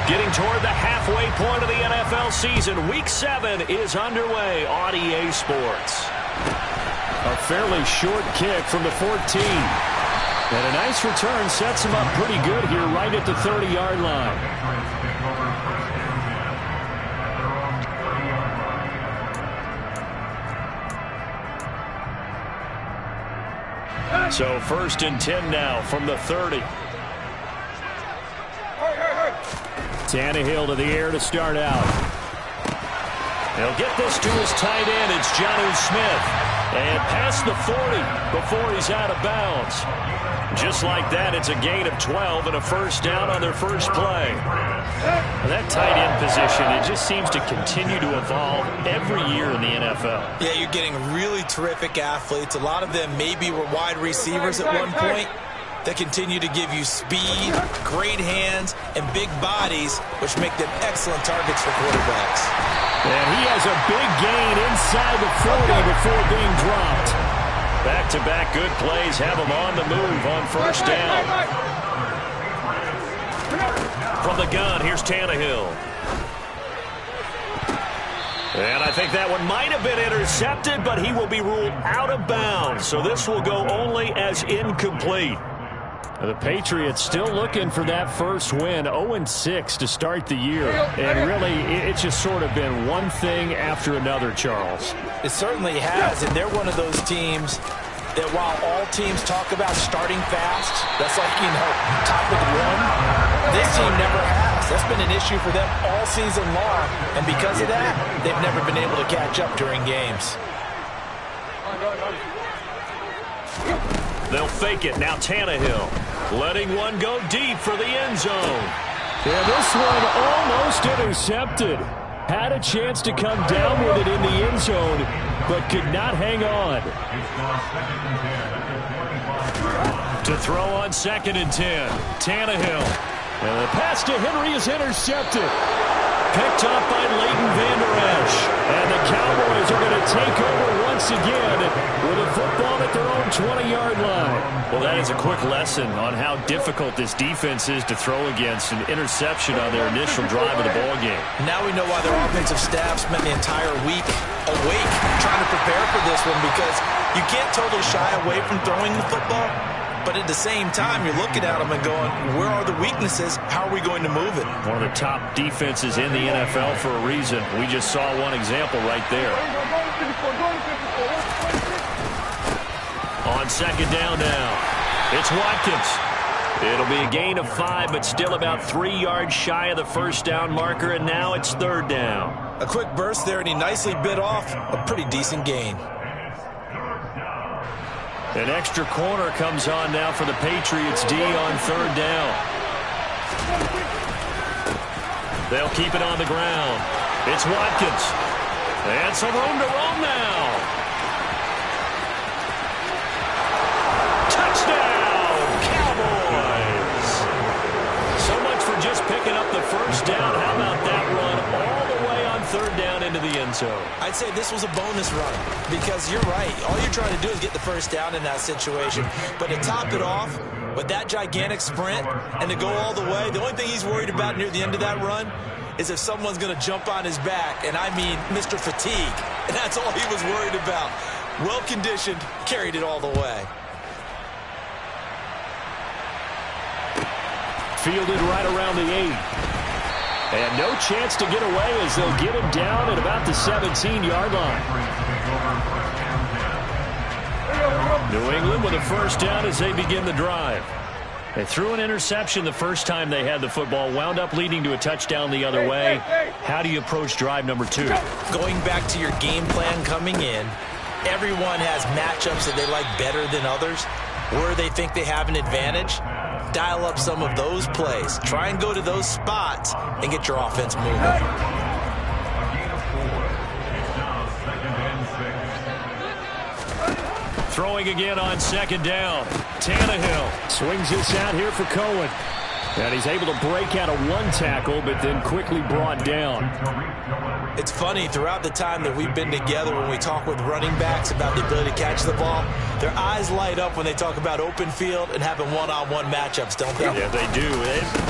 Getting toward the halfway point of the NFL season. Week 7 is underway on EA Sports. A fairly short kick from the 14. And a nice return sets him up pretty good here right at the 30-yard line. So 1st and 10 now from the 30. Tannehill to the air to start out. He'll get this to his tight end. It's Jonnu Smith. And past the 40 before he's out of bounds. Just like that, it's a gain of 12 and a first down on their first play. That tight end position, it just seems to continue to evolve every year in the NFL. Yeah, you're getting really terrific athletes. A lot of them maybe were wide receivers at one point. They continue to give you speed, great hands, and big bodies, which make them excellent targets for quarterbacks. And he has a big gain inside the 40 before being dropped. Back-to-back good plays have him on the move on first down. From the gun, here's Tannehill. And I think that one might have been intercepted, but he will be ruled out of bounds. So this will go only as incomplete. The Patriots still looking for that first win, 0-6 to start the year. And really, it's just sort of been one thing after another, Charles. It certainly has, and they're one of those teams that while all teams talk about starting fast, that's like, top of the one, this team never has. That's been an issue for them all season long, and because of that, they've never been able to catch up during games. They'll fake it. Now Tannehill letting one go deep for the end zone. Yeah, this one almost intercepted. Had a chance to come down with it in the end zone, but could not hang on. To throw on 2nd and 10. Tannehill. And the pass to Henry is intercepted. Picked up by Leighton Vander Esch. And the Cowboys are going to take over once again with a football at their own 20-yard line. Well, that is a quick lesson on how difficult this defense is to throw against. An interception on their initial drive of the ballgame. Now we know why their offensive staff spent the entire week awake trying to prepare for this one, because you can't totally shy away from throwing the football. But at the same time, you're looking at them and going, where are the weaknesses? How are we going to move it? One of the top defenses in the NFL for a reason. We just saw one example right there. On 2nd down now, it's Watkins. It'll be a gain of 5, but still about 3 yards shy of the first down marker, and now it's 3rd down. A quick burst there, and he nicely bit off a pretty decent gain. An extra corner comes on now for the Patriots D on 3rd down. They'll keep it on the ground. It's Watkins. And some room to roam now. Touchdown, Cowboys. So much for just picking up the first down. How about that run all the way on 3rd down into the end zone? I'd say this was a bonus run, because you're right. All you're trying to do is get the first down in that situation. But to top it off with that gigantic sprint and to go all the way, the only thing he's worried about near the end of that run is if someone's going to jump on his back, and I mean Mr. Fatigue. And that's all he was worried about. Well-conditioned, carried it all the way. Fielded right around the 8. And no chance to get away as they'll get him down at about the 17-yard line. New England with a first down as they begin the drive. They threw an interception the first time they had the football, wound up leading to a touchdown the other way. How do you approach drive number 2? Going back to your game plan coming in, everyone has matchups that they like better than others, where they think they have an advantage. Dial up some of those plays. Try and go to those spots and get your offense moving. Throwing again on 2nd down. Tannehill swings this out here for Cohen. And he's able to break out of one tackle, but then quickly brought down. It's funny, throughout the time that we've been together, when we talk with running backs about the ability to catch the ball, their eyes light up when they talk about open field and having one-on-one matchups, don't they? Yeah, they do.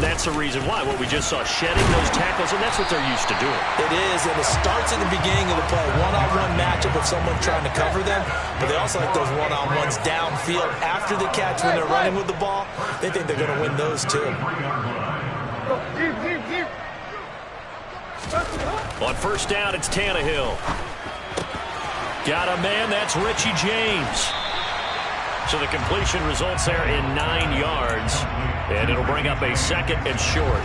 That's the reason why. What we just saw, shedding those tackles, and that's what they're used to doing. It is, and it starts at the beginning of the play. One-on-one matchup with someone trying to cover them, but they also like those one-on-ones downfield after the catch when they're running with the ball. They think they're going to win those too. On first down, it's Tannehill. Got a man, that's Richie James. So the completion results there in 9 yards, and it'll bring up a second and short.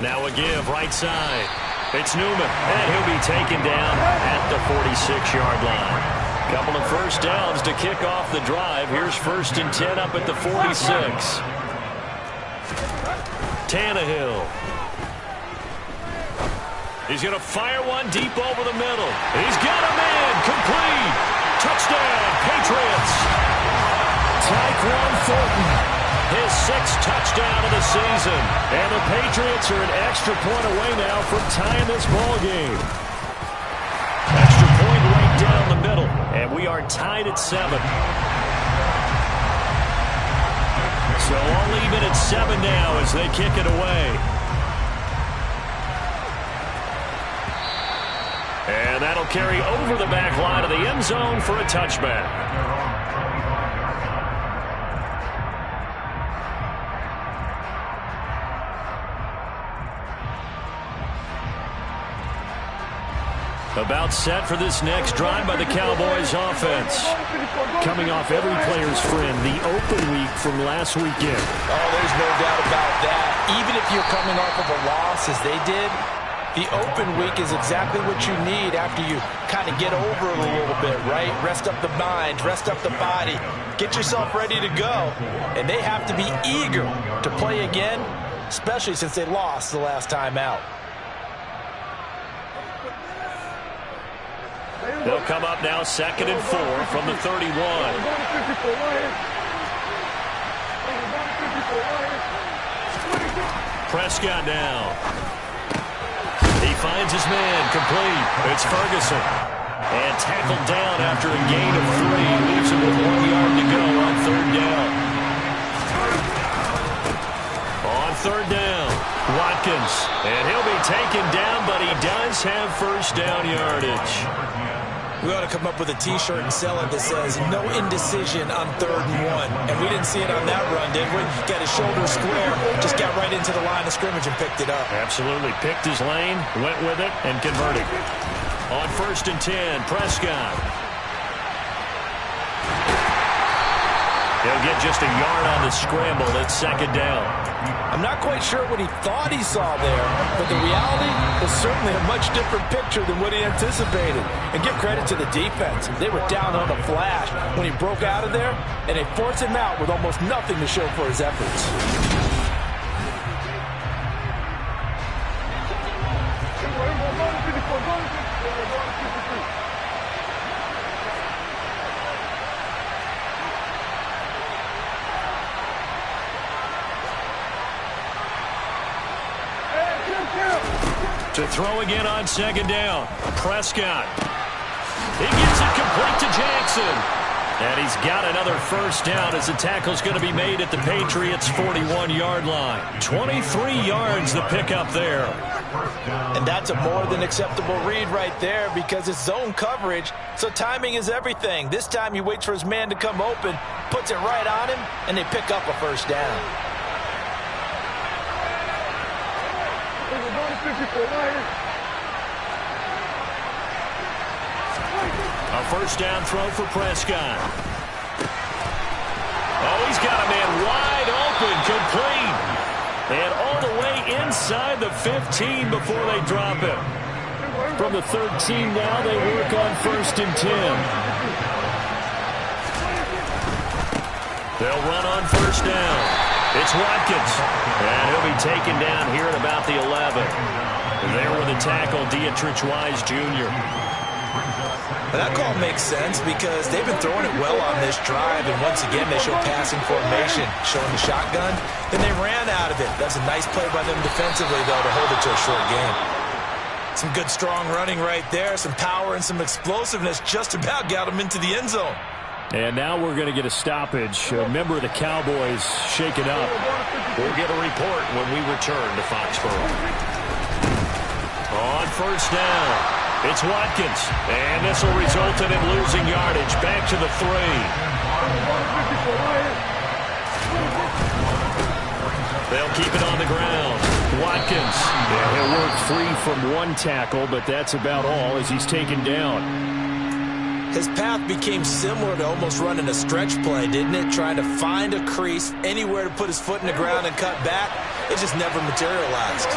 Now a give, right side. It's Newman, and he'll be taken down at the 46-yard line. Couple of first downs to kick off the drive. Here's 1st and 10 up at the 46. Tannehill. He's going to fire one deep over the middle. He's got a man. Complete. Touchdown, Patriots. Tyquan Thornton, his 6th touchdown of the season. And the Patriots are an extra point away now from tying this ball game. Extra point right down the middle. And we are tied at 7. So all even at 7 now as they kick it away. And that'll carry over the back line of the end zone for a touchback. About set for this next drive by the Cowboys offense. Coming off every player's friend, the open week from last weekend. Oh, there's no doubt about that. Even if you're coming off of a loss as they did, the open week is exactly what you need after you kind of get over it a little bit, right? Rest up the mind, rest up the body, get yourself ready to go. And they have to be eager to play again, especially since they lost the last time out. They'll come up now 2nd and 4 from the 31. Prescott now. He finds his man, complete. It's Ferguson. And tackled down after a gain of 3. Leaves him with 1 yard to go on 3rd down. On 3rd down, Watkins. And he'll be taken down, but he does have first down yardage. We ought to come up with a T-shirt and sell it that says, no indecision on 3rd and 1. And we didn't see it on that run, did we? Got his shoulder square, just got right into the line of scrimmage and picked it up. Absolutely. Picked his lane, went with it, and converted. On 1st and 10, Prescott. He'll get just a yard on the scramble. It's 2nd down. I'm not quite sure what he thought he saw there, but the reality is certainly a much different picture than what he anticipated. And give credit to the defense. They were down on the flash when he broke out of there, and they forced him out with almost nothing to show for his efforts. To throw again on 2nd down. Prescott. He gets it complete to Jackson. And he's got another first down as the tackle's going to be made at the Patriots' 41-yard line. 23 yards the pickup there. And that's a more than acceptable read right there because it's zone coverage, so timing is everything. This time he waits for his man to come open, puts it right on him, and they pick up a first down. A first down throw for Prescott. Oh, he's got a man wide open, complete. And all the way inside the 15 before they drop it. From the 13 now, they work on 1st and 10. They'll run on first down. It's Watkins. And he'll be taken down here at about the 11. There with the tackle, Dietrich Wise Jr. And that call makes sense because they've been throwing it well on this drive, and once again they show passing formation, showing the shotgun. Then they ran out of it. That's a nice play by them defensively, though, to hold it to a short game. Some good, strong running right there, some power and some explosiveness just about got them into the end zone. And now we're going to get a stoppage. A member of the Cowboys shaken up. We'll get a report when we return to Foxborough. On first down, it's Watkins. And this will result in him losing yardage. Back to the 3. They'll keep it on the ground. Watkins. Yeah, he'll work free from one tackle, but that's about all as he's taken down. His path became similar to almost running a stretch play, didn't it? Trying to find a crease, anywhere to put his foot in the ground and cut back. It just never materialized.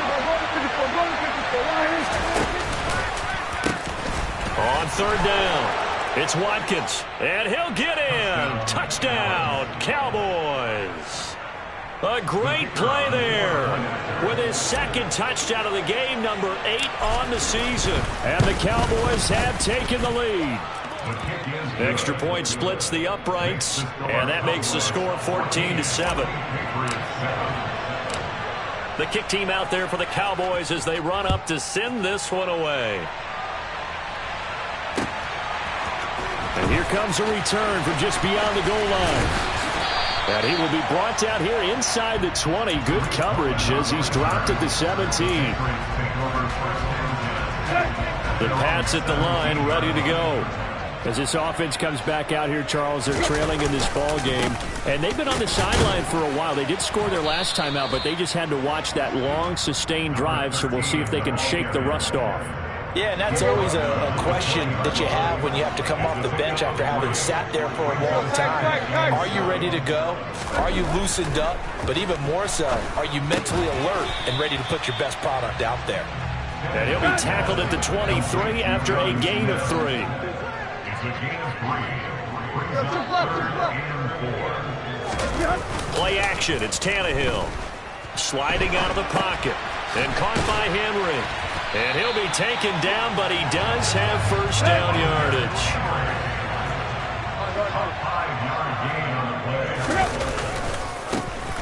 On third down, it's Watkins. And he'll get in. Touchdown, Cowboys. A great play there with his second touchdown of the game, number 8 on the season. And the Cowboys have taken the lead. Extra point splits the uprights, and that makes the score 14-7. The kick team out there for the Cowboys as they run up to send this one away. And here comes a return from just beyond the goal line. And he will be brought down here inside the 20. Good coverage as he's dropped at the 17. The Pats at the line ready to go. As this offense comes back out here, Charles, they're trailing in this ball game. And they've been on the sideline for a while. They did score their last time out, but they just had to watch that long, sustained drive, so we'll see if they can shake the rust off. Yeah, and that's always a question that you have when you have to come off the bench after having sat there for a long time. Are you ready to go? Are you loosened up? But even more so, are you mentally alert and ready to put your best product out there? And he'll be tackled at the 23 after a gain of 3. Play action. It's Tannehill. Sliding out of the pocket. And caught by Henry. And he'll be taken down, but he does have first down yardage.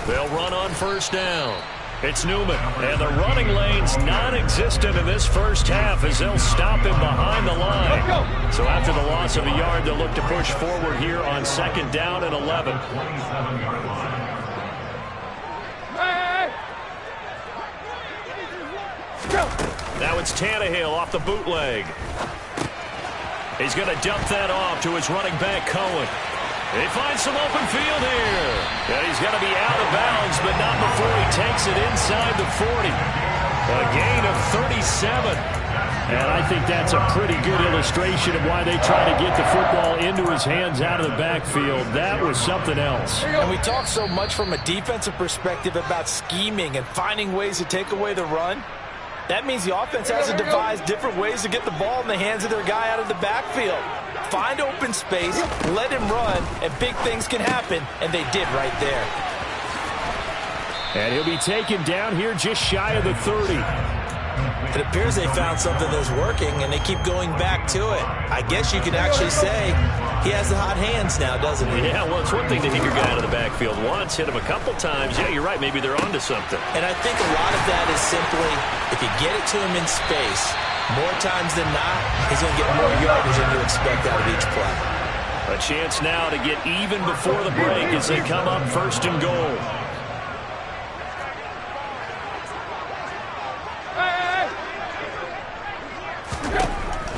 They'll run on first down. It's Newman, and the running lane's non-existent in this first half as they'll stop him behind the line. So after the loss of a yard, they'll look to push forward here on second down and 11. Now it's Tannehill off the bootleg. He's going to dump that off to his running back, Cohen. He finds some open field here. And he's going to be out of bounds, but not before he takes it inside the 40. A gain of 37. And I think that's a pretty good illustration of why they try to get the football into his hands out of the backfield. That was something else. And we talk so much from a defensive perspective about scheming and finding ways to take away the run. That means the offense has to devise different ways to get the ball in the hands of their guy out of the backfield. Find open space, let him run, and big things can happen, and they did right there. And he'll be taken down here just shy of the 30. It appears they found something that's working, and they keep going back to it. I guess you could actually say he has the hot hands now, doesn't he? Yeah, well, it's one thing to hit your guy out of the backfield once, hit him a couple times. Yeah, you're right. Maybe they're onto something. And I think a lot of that is simply if you get it to him in space, more times than not, he's going to get more yardage than you expect out of each play. A chance now to get even before the break as they come up first and goal.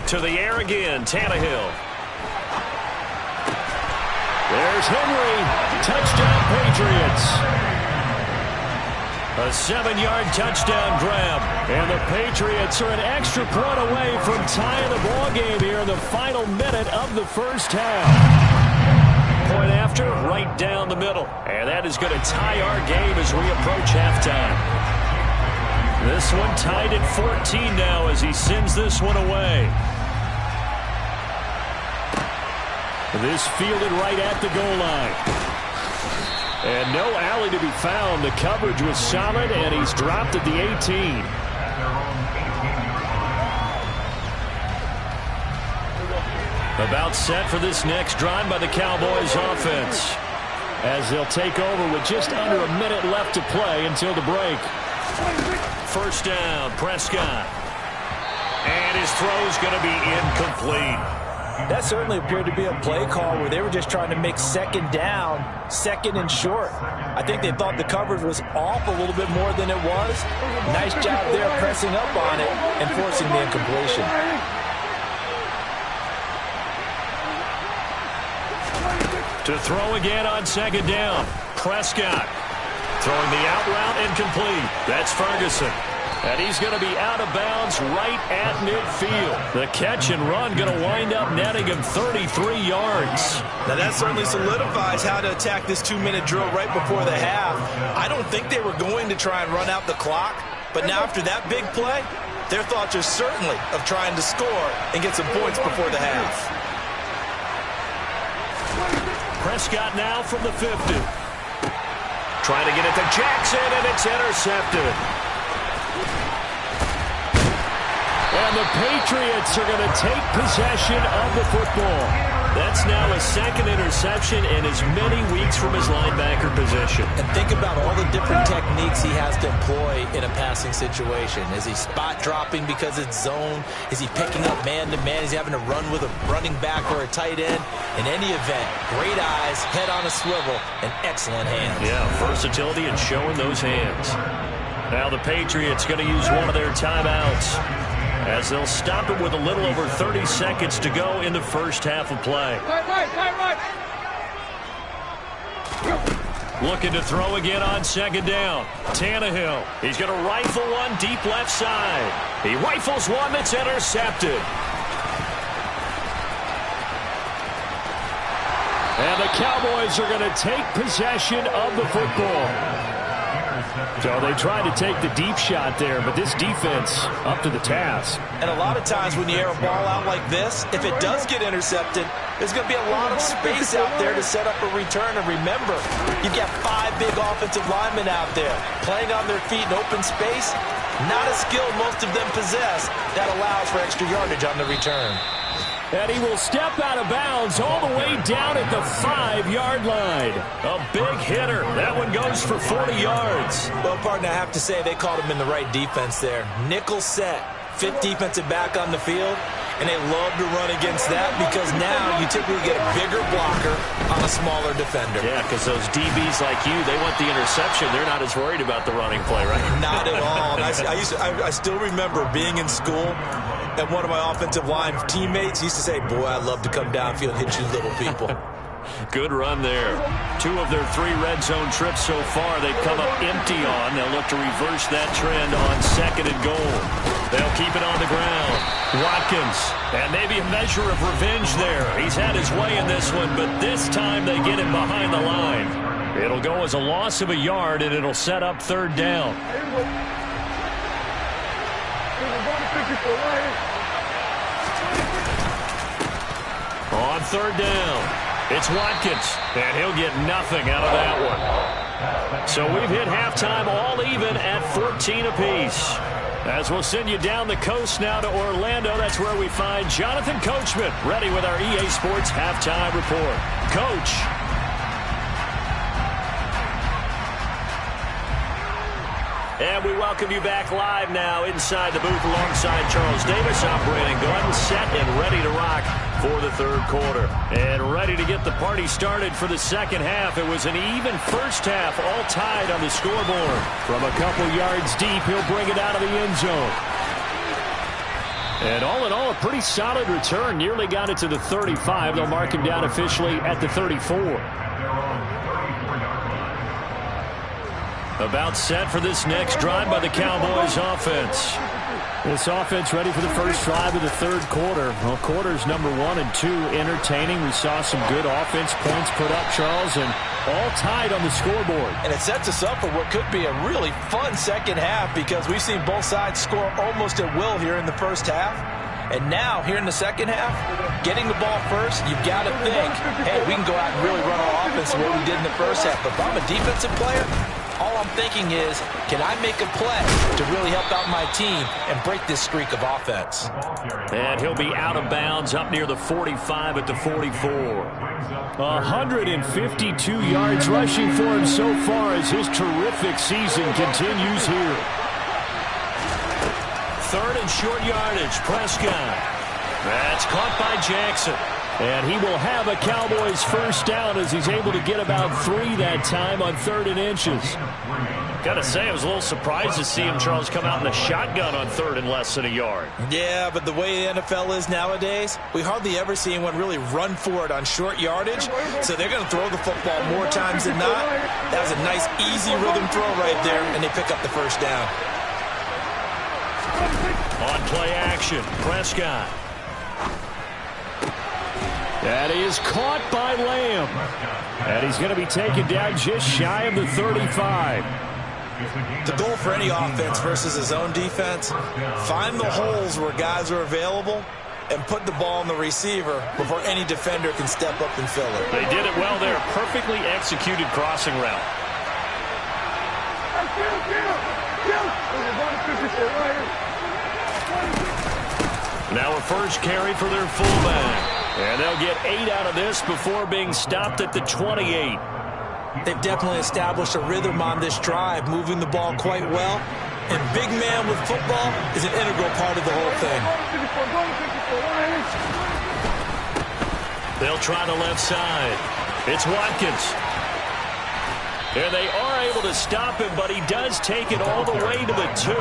To the air again, Tannehill. There's Henry. Touchdown, Patriots. A 7-yard touchdown grab. And the Patriots are an extra point away from tying the ball game here in the final minute of the first half. Point after, right down the middle. And that is going to tie our game as we approach halftime. This one tied at 14 now as he sends this one away. This fielded right at the goal line. And no alley to be found. The coverage was solid, and he's dropped at the 18. About set for this next drive by the Cowboys offense, as they'll take over with just under a minute left to play until the break. First down, Prescott. And his throw's going to be incomplete. That certainly appeared to be a play call where they were just trying to make second down, second and short. I think they thought the coverage was off a little bit more than it was. Nice job there pressing up on it and forcing the incompletion. To throw again on second down, Prescott. Throwing the out route incomplete. That's Ferguson. And he's going to be out of bounds right at midfield. The catch and run going to wind up netting him 33 yards. Now that certainly solidifies how to attack this 2-minute drill right before the half. I don't think they were going to try and run out the clock, but now after that big play, their thoughts are certainly of trying to score and get some points before the half. Prescott now from the 50. Trying to get it to Jackson, and it's intercepted. And the Patriots are going to take possession of the football. That's now a second interception in as many weeks from his linebacker position. And think about all the different techniques he has to employ in a passing situation. Is he spot dropping because it's zone? Is he picking up man-to-man? Is he having to run with a running back or a tight end? In any event, great eyes, head on a swivel, and excellent hands. Yeah, versatility and showing those hands. Now the Patriots going to use one of their timeouts, as they'll stop it with a little over 30 seconds to go in the first half of play. Looking to throw again on second down. Tannehill. He's going to rifle one deep left side. He rifles one that's intercepted. And the Cowboys are going to take possession of the football. So they tried to take the deep shot there, but this defense up to the task. And a lot of times when you air a ball out like this, if it does get intercepted, there's going to be a lot of space out there to set up a return. And remember, you've got 5 big offensive linemen out there playing on their feet in open space. Not a skill most of them possess that allows for extra yardage on the return. And he will step out of bounds all the way down at the 5-yard line. A big hitter. That one goes for 40 yards. Well, partner, I have to say they called him in the right defense there. Nickel set, 5th defensive back on the field, and they love to run against that because now you typically get a bigger blocker on a smaller defender. Yeah, because those DBs like you, they want the interception. They're not as worried about the running play, right? Not at all. And I still remember being in school, and one of my offensive line teammates used to say, boy, I'd love to come downfield and hit you little people. Good run there. 2 of their 3 red zone trips so far, they've come up empty on. They'll look to reverse that trend on second and goal. They'll keep it on the ground. Watkins, and maybe a measure of revenge there. He's had his way in this one, but this time they get him behind the line. It'll go as a loss of a yard, and it'll set up third down. On third down, it's Watkins, and he'll get nothing out of that one. So we've hit halftime all even at 14 apiece. As we'll send you down the coast now to Orlando, that's where we find Jonathan Coachman ready with our EA Sports halftime report. Coach. And we welcome you back live now inside the booth alongside Charles Davis, operating gun, set, and ready to rock for the third quarter. And ready to get the party started for the second half. It was an even first half, all tied on the scoreboard. From a couple yards deep, he'll bring it out of the end zone. And all in all, a pretty solid return. Nearly got it to the 35. They'll mark him down officially at the 34. About set for this next drive by the Cowboys offense. This offense ready for the first drive of the third quarter. Well, quarters number 1 and 2 entertaining. We saw some good offense points put up, Charles, and all tied on the scoreboard. And it sets us up for what could be a really fun second half because we've seen both sides score almost at will here in the first half. And now, here in the second half, getting the ball first, you've got to think, hey, we can go out and really run our offense the way we did in the first half. But if I'm a defensive player, All I'm thinking is, can I make a play to really help out my team and break this streak of offense? And he'll be out of bounds up near the 45 at the 44. 152 yards rushing for him so far as his terrific season continues here. Third and short yardage, Prescott. That's caught by Jackson. And he will have a Cowboys first down as he's able to get about 3 that time on 3rd and inches. Got to say, I was a little surprised to see him, Charles, come out in a shotgun on 3rd and less than a yard. Yeah, but the way the NFL is nowadays, we hardly ever see anyone really run for it on short yardage. So they're going to throw the football more times than not. That was a nice, easy rhythm throw right there, and they pick up the first down. On play action, Prescott. That is caught by Lamb. And he's going to be taken down just shy of the 35. The goal for any offense versus his own defense, find the holes where guys are available and put the ball in the receiver before any defender can step up and fill it. They did it well there. Perfectly executed crossing route. Now a first carry for their fullback. And they'll get 8 out of this before being stopped at the 28. They've definitely established a rhythm on this drive, moving the ball quite well. And big man with football is an integral part of the whole thing. They'll try the left side. It's Watkins. And they are able to stop him, but he does take it all the way to the 2.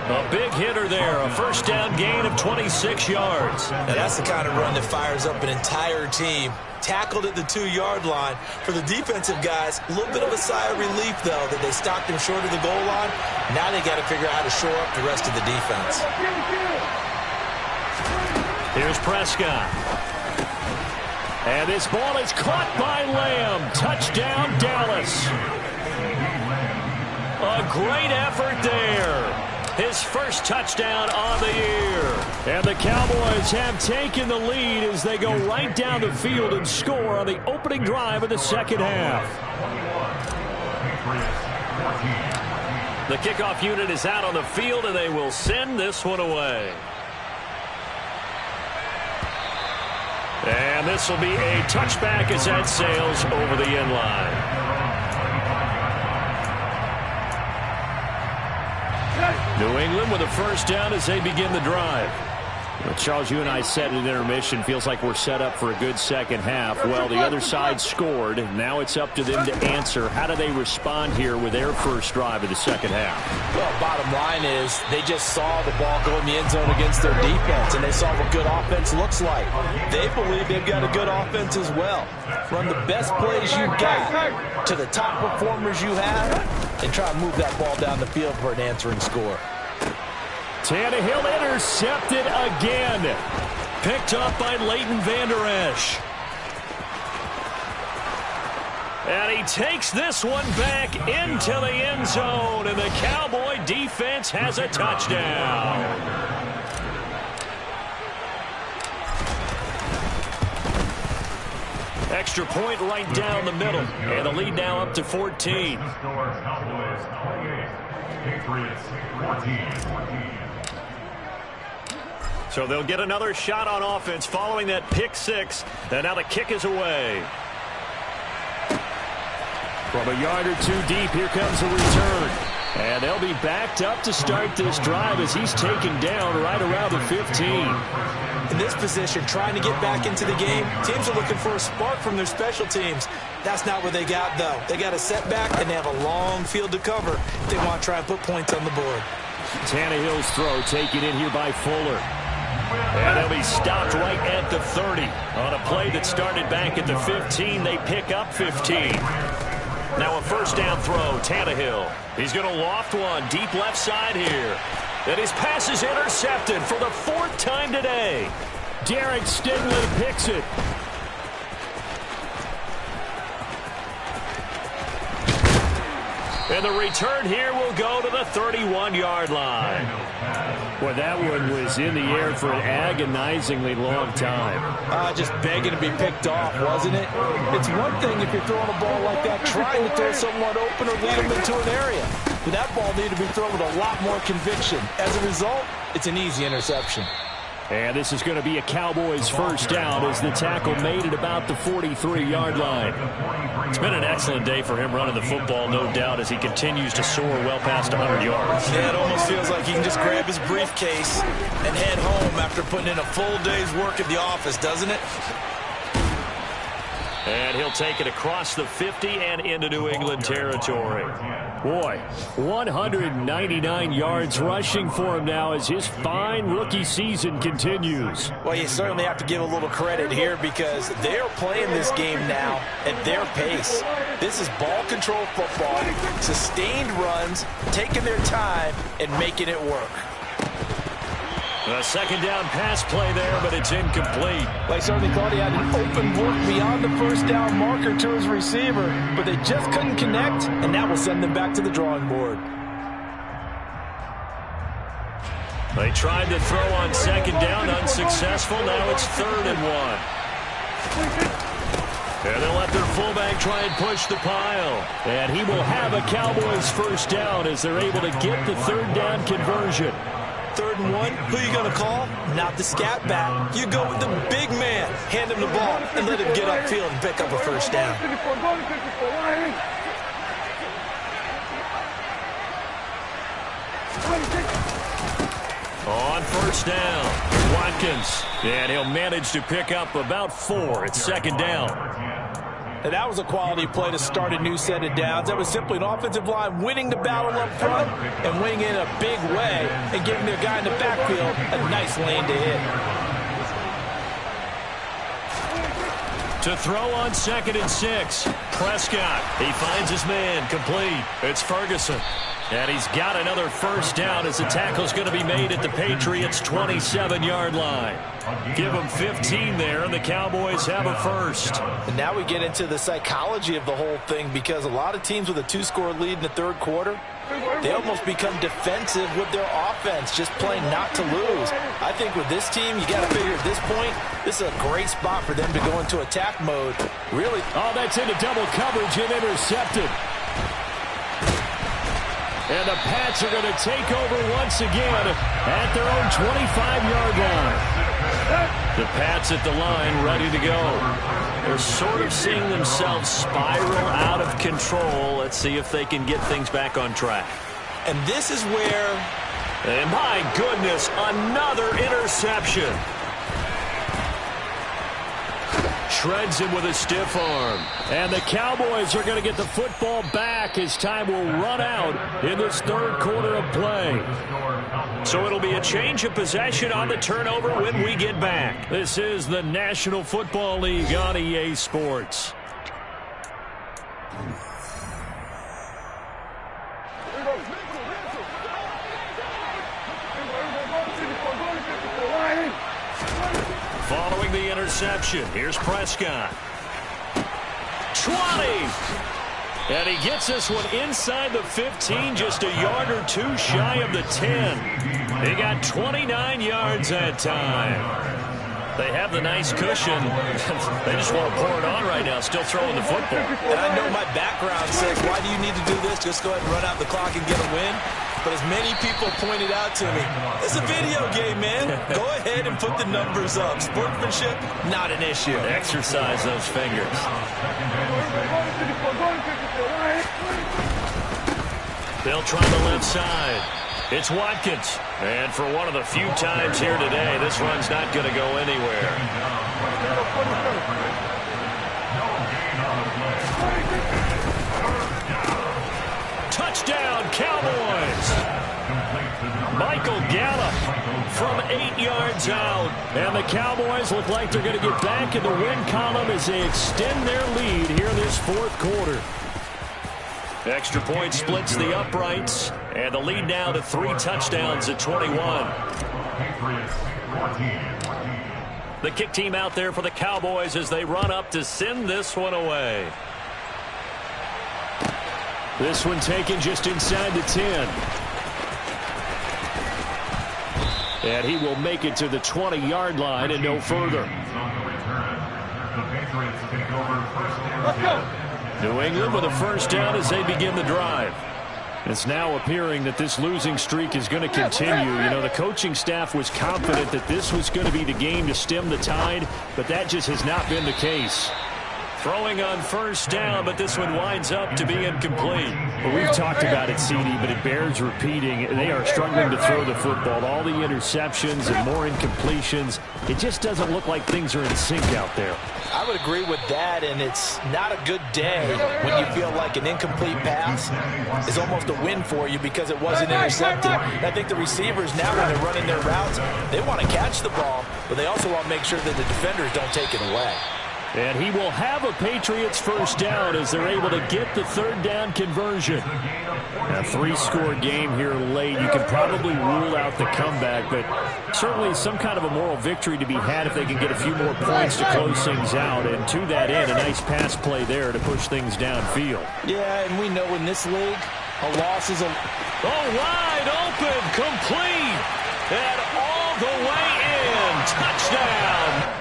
A big hitter there, a first down gain of 26 yards. Now that's the kind of run that fires up an entire team. Tackled at the 2-yard line. For the defensive guys, a little bit of a sigh of relief, though, that they stopped him short of the goal line. Now they got to figure out how to shore up the rest of the defense. Here's Prescott. And this ball is caught by Lamb. Touchdown, Dallas. A great effort there. His first touchdown on the year. And the Cowboys have taken the lead as they go right down the field and score on the opening drive of the second half. The kickoff unit is out on the field, and they will send this one away. And this will be a touchback as that sails over the end line. New England with a first down as they begin the drive. Well, Charles, you and I said at intermission, feels like we're set up for a good second half. Well, the other side scored. Now it's up to them to answer. How do they respond here with their first drive of the second half? Well, bottom line is they just saw the ball go in the end zone against their defense, and they saw what good offense looks like. They believe they've got a good offense as well. Run the best plays you got to the top performers you have, and try to move that ball down the field for an answering score. Tannehill intercepted again. Picked up by Leighton Vander Esch. And he takes this one back into the end zone, and the Cowboy defense has a touchdown. Extra point right down the middle, and the lead now up to 14. So they'll get another shot on offense following that pick six, and now the kick is away. From a yard or two deep, here comes a return. And they'll be backed up to start this drive as he's taken down right around the 15. In this position, trying to get back into the game, teams are looking for a spark from their special teams. That's not what they got, though. They got a setback, and they have a long field to cover if they want to try and put points on the board. Tannehill's throw taken in here by Fuller. And they'll be stopped right at the 30. On a play that started back at the 15, they pick up 15. Now a first down throw, Tannehill. He's going to loft one deep left side here. And his pass is intercepted for the 4th time today. Derek Stingley picks it. And the return here will go to the 31-yard line. Well, that one was in the air for an agonizingly long time. Just begging to be picked off, wasn't it? It's one thing if you're throwing a ball like that, trying to throw someone open or lead them into an area. But that ball needed to be thrown with a lot more conviction. As a result, it's an easy interception. And this is going to be a Cowboys first down as the tackle made at about the 43-yard line. It's been an excellent day for him running the football, no doubt, as he continues to soar well past 100 yards. Yeah, it almost feels like he can just grab his briefcase and head home after putting in a full day's work at the office, doesn't it? And he'll take it across the 50 and into New England territory. Boy, 199 yards rushing for him now as his fine rookie season continues. Well, you certainly have to give a little credit here because they're playing this game now at their pace. This is ball control football, sustained runs, taking their time, and making it work. A second down pass play there, but it's incomplete. They certainly thought he had an open look beyond the first down marker to his receiver, but they just couldn't connect, and that will send them back to the drawing board. They tried to throw on second down, unsuccessful. Now it's 3rd and 1. And they'll let their fullback try and push the pile. And he will have a Cowboys first down as they're able to get the 3rd down conversion. 3rd and 1, who are you going to call? Not the scat back. You go with the big man. Hand him the ball and let him get upfield and pick up a first down. On first down, Watkins. And he'll manage to pick up about 4. It's 2nd down. And that was a quality play to start a new set of downs. That was simply an offensive line winning the battle up front and winning in a big way and giving their guy in the backfield a nice lane to hit. To throw on 2nd and 6. Prescott. He finds his man complete. It's Ferguson. And he's got another first down as the tackle's going to be made at the Patriots' 27-yard line. Give them 15 there, and the Cowboys have a first. And now we get into the psychology of the whole thing because a lot of teams with a 2-score lead in the 3rd quarter, they almost become defensive with their offense, just playing not to lose. I think with this team, you got to figure at this point, this is a great spot for them to go into attack mode. Really. Oh, that's into double coverage and intercepted. And the Pats are going to take over once again at their own 25-yard line. The Pats at the line, ready to go. They're sort of seeing themselves spiral out of control. Let's see if they can get things back on track. And this is where... And my goodness, another interception. Shreds him with a stiff arm. And the Cowboys are going to get the football back as time will run out in this 3rd quarter of play. So it'll be a change of possession on the turnover when we get back. This is the National Football League on EA Sports. Following the interception, here's Prescott. 20! And he gets this one inside the 15, just a yard or 2 shy of the 10. He got 29 yards that time. They have the nice cushion. They just want to pour it on right now, still throwing the football. And I know my background says, why do you need to do this? Just go ahead and run out the clock and get a win. But as many people pointed out to me, it's a video game, man. Go ahead and put the numbers up. Sportsmanship, not an issue. Exercise those fingers. They'll try the left side. It's Watkins. And for one of the few times here today, this run's not going to go anywhere. Touchdown, Cowboys! Michael Gallup from 8 yards out. And the Cowboys look like they're going to get back in the win column as they extend their lead here in this 4th quarter. Extra point splits the uprights, and the lead now to 3 touchdowns at 21. The kick team out there for the Cowboys as they run up to send this one away. This one taken just inside the 10. And he will make it to the 20-yard line and no further. Let's go. New England with a first down as they begin the drive. It's now appearing that this losing streak is going to continue. You know, the coaching staff was confident that this was going to be the game to stem the tide, but that just has not been the case. Throwing on first down, but this one winds up to be incomplete. Well, we've talked about it, CD, but it bears repeating. They are struggling to throw the football. All the interceptions and more incompletions. It just doesn't look like things are in sync out there. I would agree with that, and it's not a good day when you feel like an incomplete pass is almost a win for you because it wasn't intercepted. And I think the receivers now, when they're running their routes, they want to catch the ball, but they also want to make sure that the defenders don't take it away. And he will have a Patriots first down as they're able to get the third down conversion. A three-score game here late. You can probably rule out the comeback, but certainly some kind of a moral victory to be had if they can get a few more points to close things out. And to that end, a nice pass play there to push things downfield. Yeah, and we know in this league, a loss is a... Oh, wide open, complete, and all the way in. Touchdown.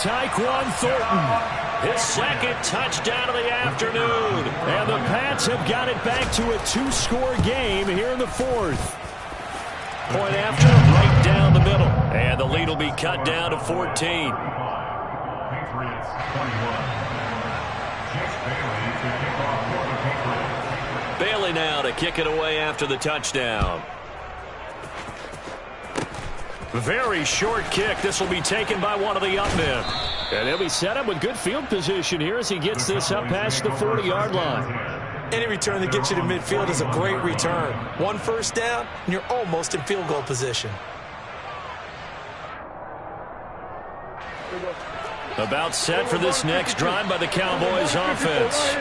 Tyquan Thornton, his second touchdown of the afternoon. And the Pats have got it back to a two-score game here in the fourth. Point after, right down the middle. And the lead will be cut down to 14. Bailey now to kick it away after the touchdown. Very short kick. This will be taken by one of the up men. And he'll be set up with good field position here as he gets this up past the 40-yard line. Any return that gets you to midfield is a great return. One first down, and you're almost in field goal position. About set for this next drive by the Cowboys offense.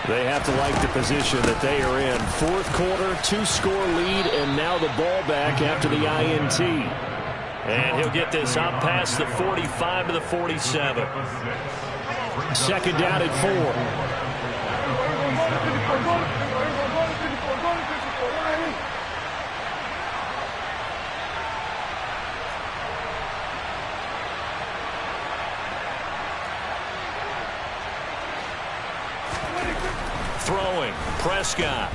They have to like the position that they are in. Fourth quarter, two-score lead, and now the ball back after the INT. And he'll get this up past the 45 to the 47. Second down at 4. Throwing, Prescott.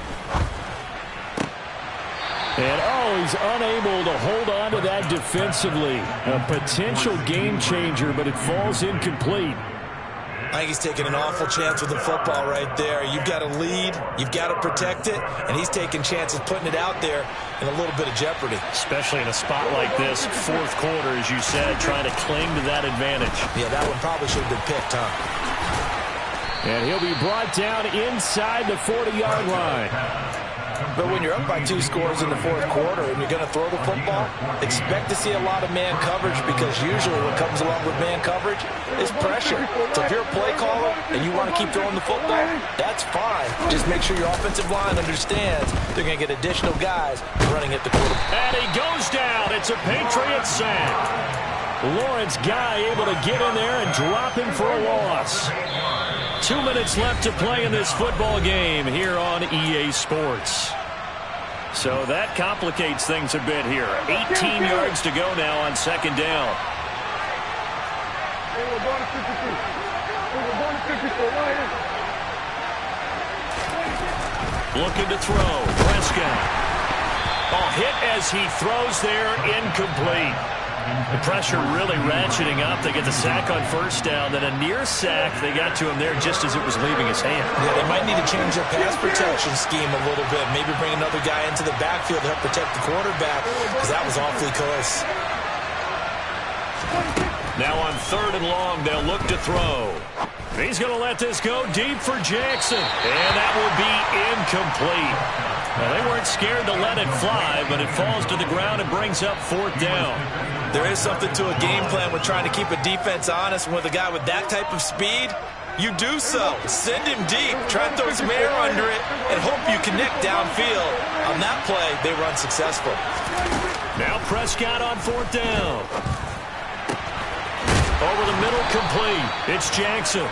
And, he's unable to hold on to that defensively. A potential game changer, but it falls incomplete. I think he's taking an awful chance with the football right there. You've got to lead, you've got to protect it, and he's taking chances putting it out there in a little bit of jeopardy. Especially in a spot like this, fourth quarter, as you said, trying to cling to that advantage. Yeah, that one probably should have been picked, huh? And he'll be brought down inside the 40-yard line. But when you're up by 2 scores in the fourth quarter and you're going to throw the football, expect to see a lot of man coverage because usually what comes along with man coverage is pressure. So if you're a play caller and you want to keep throwing the football, that's fine. Just make sure your offensive line understands they're going to get additional guys running at the quarterback. And he goes down. It's a Patriot sack. Lawrence Guy able to get in there and drop him for a loss. 2 minutes left to play in this football game here on EA Sports. So that complicates things a bit here. 18 yards to go now on second down. Looking to throw. Prescott. Hit as he throws there, incomplete. The pressure really ratcheting up. They get the sack on first down. Then a near sack. They got to him there just as it was leaving his hand. Yeah, they might need to change their pass protection scheme a little bit. Maybe bring another guy into the backfield to help protect the quarterback because that was awfully close. Now on third and long, they'll look to throw. He's going to let this go deep for Jackson. And that will be incomplete. Well, they weren't scared to let it fly, but it falls to the ground and brings up 4th down. There is something to a game plan with trying to keep a defense honest. With a guy with that type of speed, you do so. Send him deep, try and throw some air under it, and hope you connect downfield. On that play, they run successful. Now Prescott on 4th down. Over the middle, complete. It's Jackson.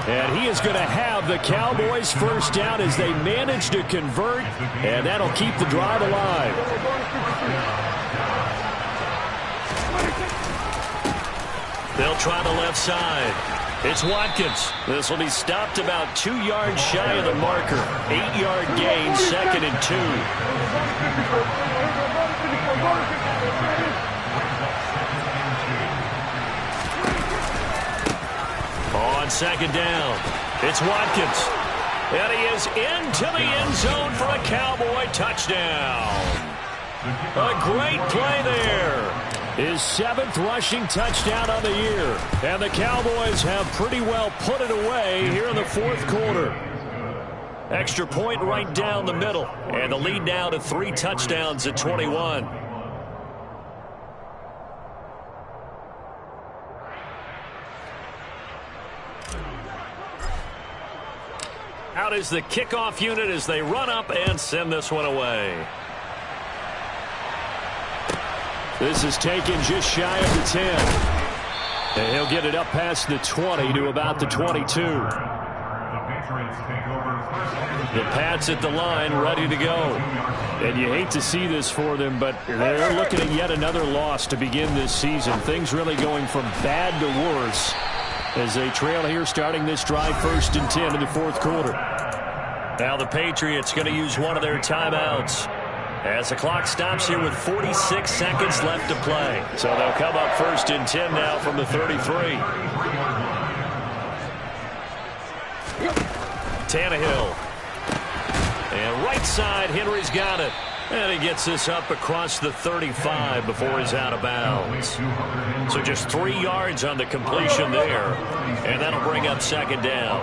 And he is going to have the Cowboys' 1st down as they manage to convert, and that'll keep the drive alive. They'll try the left side. It's Watkins. This will be stopped about 2 yards shy of the marker. 8-yard gain, 2nd and 2. On 2nd down, it's Watkins. And he is into the end zone for a Cowboy touchdown. A great play there. His 7th rushing touchdown on the year. And the Cowboys have pretty well put it away here in the 4th quarter. Extra point right down the middle. And the lead now to 3 touchdowns at 21. Out is the kickoff unit as they run up and send this one away. This is taken just shy of the 10. And he'll get it up past the 20 to about the 22. The Pats at the line ready to go. And you hate to see this for them, but they're looking at yet another loss to begin this season. Things really going from bad to worse as they trail here starting this drive 1st and 10 in the 4th quarter. Now the Patriots going to use one of their timeouts as the clock stops here with 46 seconds left to play. So they'll come up 1st and 10 now from the 33. Tannehill. And right side, Henry's got it. And he gets this up across the 35 before he's out of bounds. So just 3 yards on the completion there. And that'll bring up 2nd down.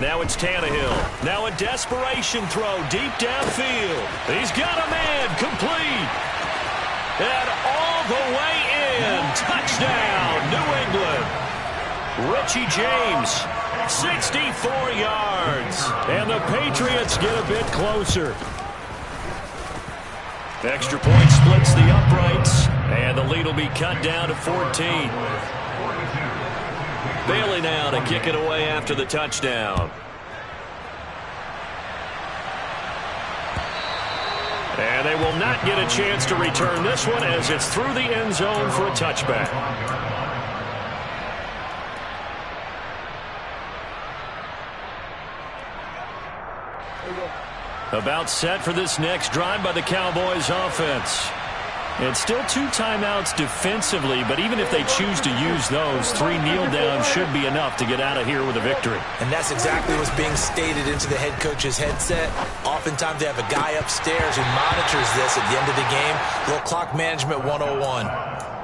Now it's Tannehill. Now a desperation throw deep downfield. He's got a man complete. And all the way in. Touchdown, New England. Richie James, 64 yards. And the Patriots get a bit closer. Extra point splits the uprights. And the lead will be cut down to 14. Bailey now to kick it away after the touchdown. And they will not get a chance to return this one as it's through the end zone for a touchback. About set for this next drive by the Cowboys offense. And still 2 timeouts defensively, but even if they choose to use those, 3 kneel downs should be enough to get out of here with a victory. And that's exactly what's being stated into the head coach's headset. Oftentimes they have a guy upstairs who monitors this at the end of the game. Little clock management 101.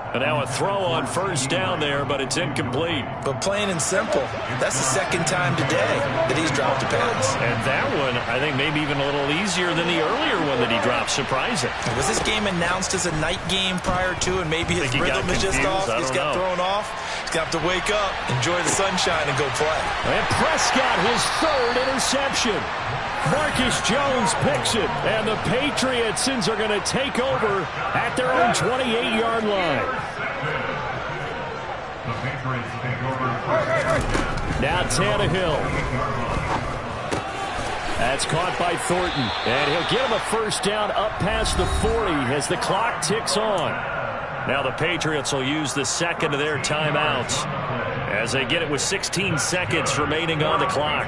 And now a throw on 1st down there, but it's incomplete. But plain and simple, that's the 2nd time today that he's dropped a pass. And that one, I think, maybe even a little easier than the earlier one that he dropped. Surprising. Was this game announced as a night game prior to, and maybe his rhythm is just off? He's got thrown off. He's got to wake up, enjoy the sunshine, and go play. And Prescott, his 3rd interception. Marcus Jones picks it, and the Patriotsons are going to take over at their own 28-yard line. Now Tannehill. That's caught by Thornton, and he'll get him a 1st down up past the 40 as the clock ticks on. Now the Patriots will use the 2nd of their timeouts as they get it with 16 seconds remaining on the clock.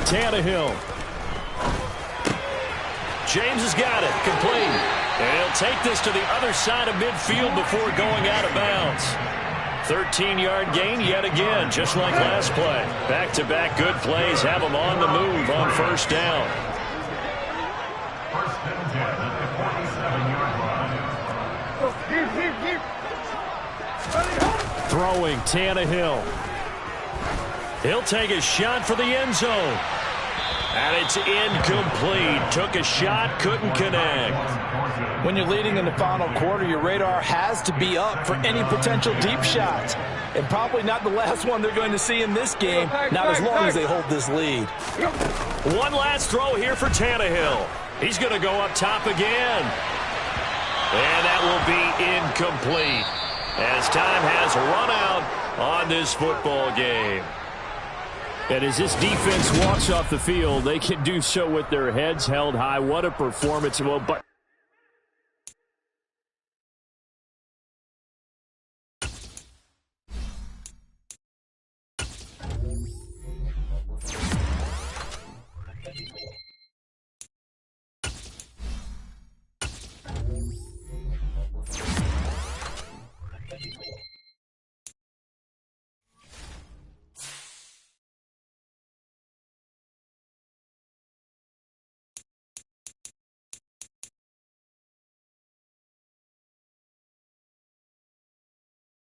Tannehill. James has got it. Complete. And he'll take this to the other side of midfield before going out of bounds. 13-yard gain yet again, just like last play. Back-to-back good plays have them on the move on 1st down. Throwing, Tannehill. He'll take a shot for the end zone. And it's incomplete. Took a shot, couldn't connect. When you're leading in the final quarter, your radar has to be up for any potential deep shots. And probably not the last one they're going to see in this game, not as long as they hold this lead. One last throw here for Tannehill. He's going to go up top again. And that will be incomplete as time has run out on this football game. And as this defense walks off the field, they can do so with their heads held high. What a performance. Well, but